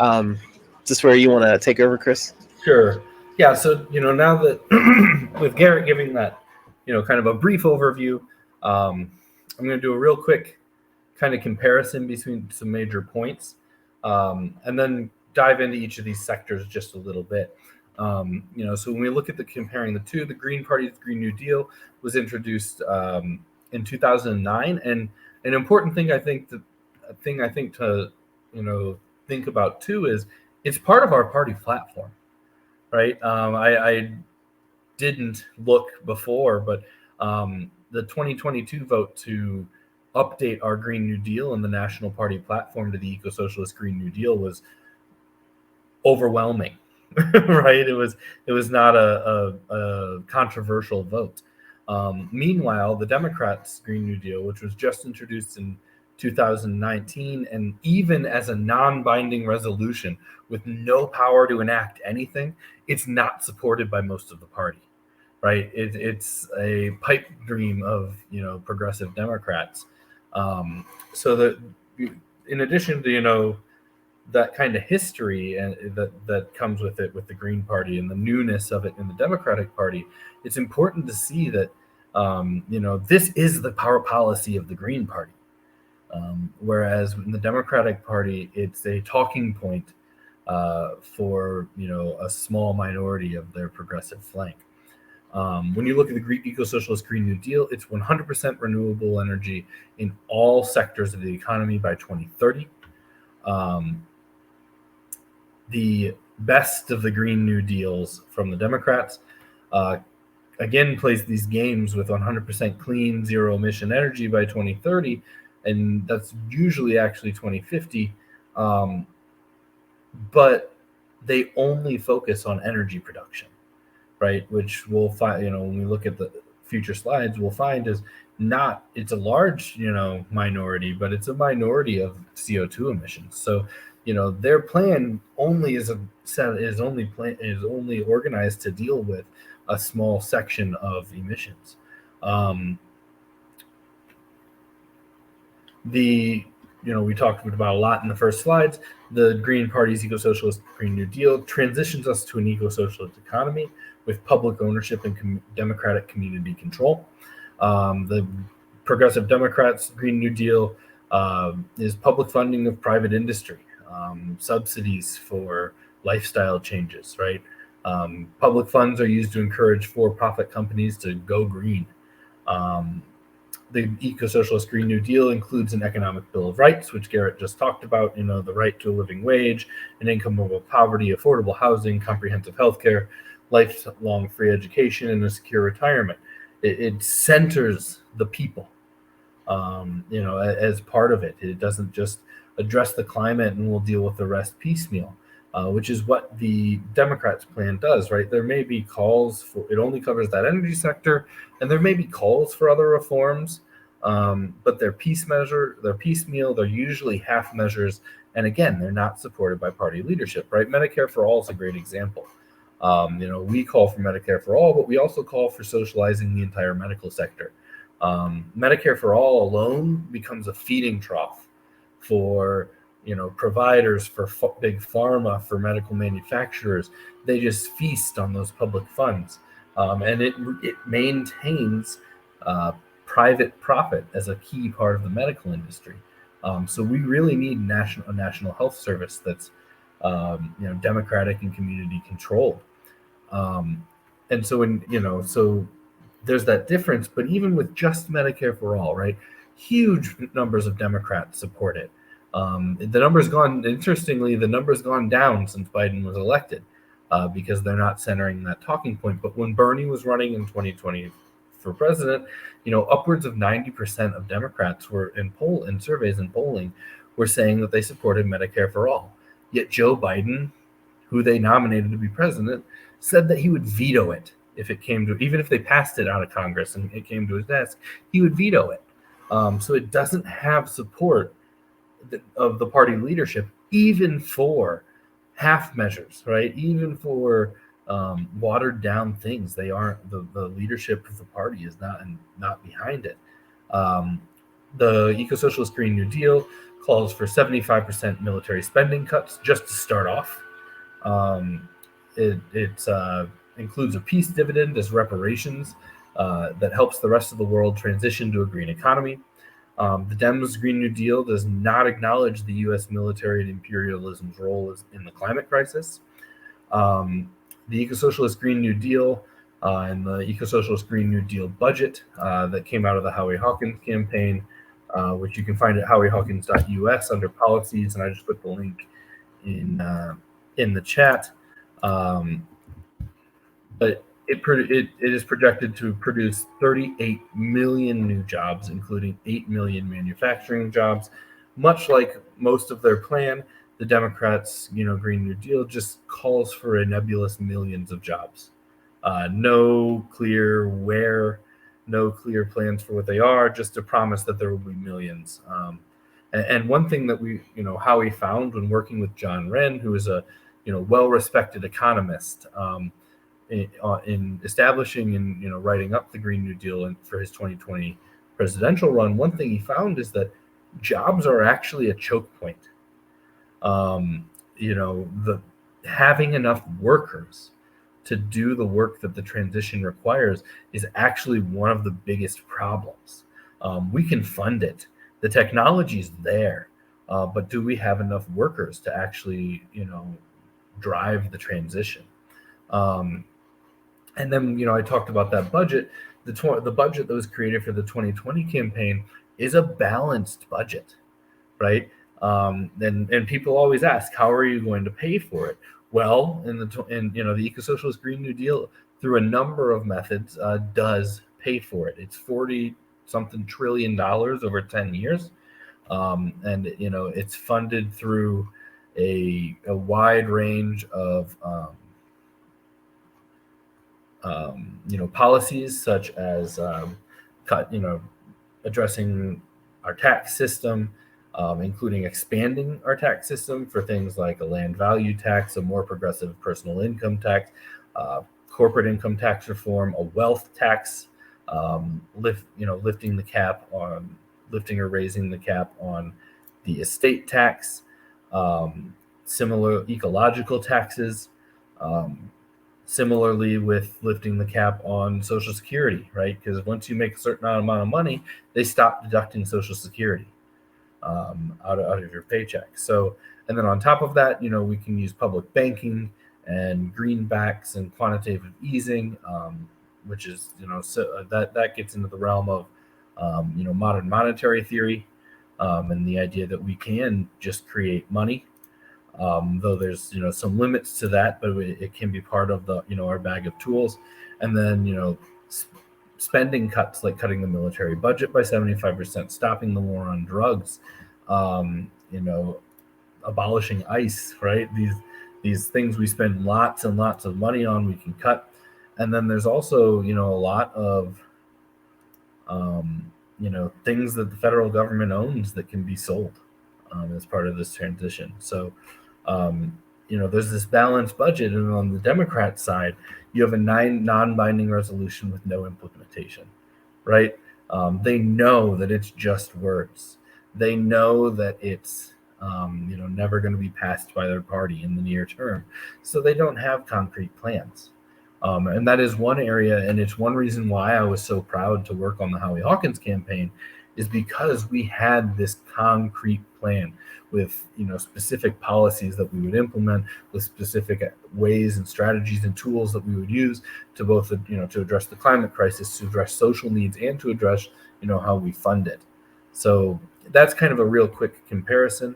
Is this where you want to take over, Chris? Sure. Yeah. So, now that with Garrett giving that, kind of a brief overview, I'm going to do a real quick kind of comparison between some major points, and then dive into each of these sectors just a little bit. So when we look at comparing the two, the Green Party's Green New Deal was introduced in 2009, and an important thing I think to think about too is it's part of our party platform, right? I didn't look before, but the 2022 vote to update our Green New Deal and the National Party platform to the Eco-Socialist Green New Deal was overwhelming, right? It was not a controversial vote. Meanwhile, the Democrats' Green New Deal, which was just introduced in 2019, and even as a non-binding resolution with no power to enact anything, it's not supported by most of the party, right? It's a pipe dream of progressive Democrats. So that in addition to that kind of history and that comes with it, with the Green Party and the newness of it in the Democratic Party, it's important to see that this is the power policy of the Green Party. Whereas in the Democratic Party, it's a talking point for a small minority of their progressive flank. When you look at the Eco-Socialist Green New Deal, it's 100% renewable energy in all sectors of the economy by 2030. The best of the Green New Deals from the Democrats again plays these games with 100% clean, zero emission energy by 2030, and that's usually actually 2050. But they only focus on energy production, right? Which we'll find, when we look at the future slides, we'll find it's a large, minority, but it's a minority of CO2 emissions. So, their plan only is only organized to deal with a small section of emissions. We talked about a lot in the first slides. The Green Party's Eco-Socialist Green New Deal transitions us to an eco-socialist economy with public ownership and democratic community control. The Progressive Democrats' Green New Deal is public funding of private industry, subsidies for lifestyle changes, right? Public funds are used to encourage for-profit companies to go green. The Eco-Socialist Green New Deal includes an economic bill of rights, which Garrett just talked about, the right to a living wage, an income above poverty, affordable housing, comprehensive health care, lifelong free education, and a secure retirement. It centers the people, as part of it. It doesn't just address the climate and we'll deal with the rest piecemeal, which is what the Democrats' plan does, right? There may be calls for, it only covers that energy sector, and there may be calls for other reforms, but they're piecemeal, they're usually half measures, and again, they're not supported by party leadership, right? Medicare for All is a great example. We call for Medicare for All, but we also call for socializing the entire medical sector. Medicare for All alone becomes a feeding trough for providers, for big pharma, for medical manufacturers. They just feast on those public funds, and it maintains private profit as a key part of the medical industry. So we really need a national health service that's democratic and community controlled. And so so there's that difference. But even with just Medicare for All, right, huge numbers of Democrats support it. Interestingly, the number's gone down since Biden was elected, because they're not centering that talking point. But when Bernie was running in 2020 for president, upwards of 90% of Democrats were in surveys and polling were saying that they supported Medicare for All. Yet Joe Biden, who they nominated to be president, said that he would veto it if it came to, even if they passed it out of Congress and it came to his desk, he would veto it. So it doesn't have support of the party leadership, even for half measures, right? Even for watered down things, they aren't. The leadership of the party is not behind it. The Ecosocialist Green New Deal calls for 75% military spending cuts just to start off. It includes a peace dividend as reparations that helps the rest of the world transition to a green economy. The Dems' Green New Deal does not acknowledge the U.S. military and imperialism's role in the climate crisis. The Ecosocialist Green New Deal and the Ecosocialist Green New Deal budget that came out of the Howie Hawkins campaign, which you can find at howiehawkins.us under policies, and I just put the link in the chat. But it is projected to produce 38 million new jobs, including 8 million manufacturing jobs. Much like most of their plan, the Democrats' Green New Deal just calls for a nebulous millions of jobs. No clear where, no clear plans for what they are, just a promise that there will be millions. And one thing that Howie found when working with John Wren, who is a well-respected economist, in establishing and writing up the Green New Deal for his 2020 presidential run, one thing he found is that jobs are actually a choke point. Having enough workers to do the work that the transition requires is actually one of the biggest problems. We can fund it. The technology's there, but do we have enough workers to actually, drive the transition? And then, I talked about that budget. The budget that was created for the 2020 campaign is a balanced budget, right? And people always ask, how are you going to pay for it? Well, the Ecosocialist Green New Deal, through a number of methods, does pay for it. It's $40-something trillion over 10 years, and it's funded through a wide range of policies, such as addressing our tax system, including expanding our tax system for things like a land value tax, a more progressive personal income tax, corporate income tax reform, a wealth tax, lifting or raising the cap on the estate tax, similar ecological taxes, similarly with lifting the cap on Social Security, right? Because once you make a certain amount of money, they stop deducting Social Security out of your paycheck. So, and then on top of that, we can use public banking and greenbacks and quantitative easing, which is, so that gets into the realm of, modern monetary theory, and the idea that we can just create money, though there's, some limits to that, but it can be part of the, our bag of tools. And then, spending cuts, like cutting the military budget by 75%, stopping the war on drugs, abolishing ICE, right? These things we spend lots and lots of money on, we can cut. And then there's also, a lot of, things that the federal government owns that can be sold as part of this transition. So, there's this balanced budget, and on the Democrat side, you have a non-binding resolution with no implementation, right? They know that it's just words. They know that it's, never going to be passed by their party in the near term. So they don't have concrete plans. And that is one area, and it's one reason why I was so proud to work on the Howie Hawkins campaign, is because we had this concrete plan with, specific policies that we would implement, with specific ways and strategies and tools that we would use to both, to address the climate crisis, to address social needs, and to address, how we fund it. So that's kind of a real quick comparison.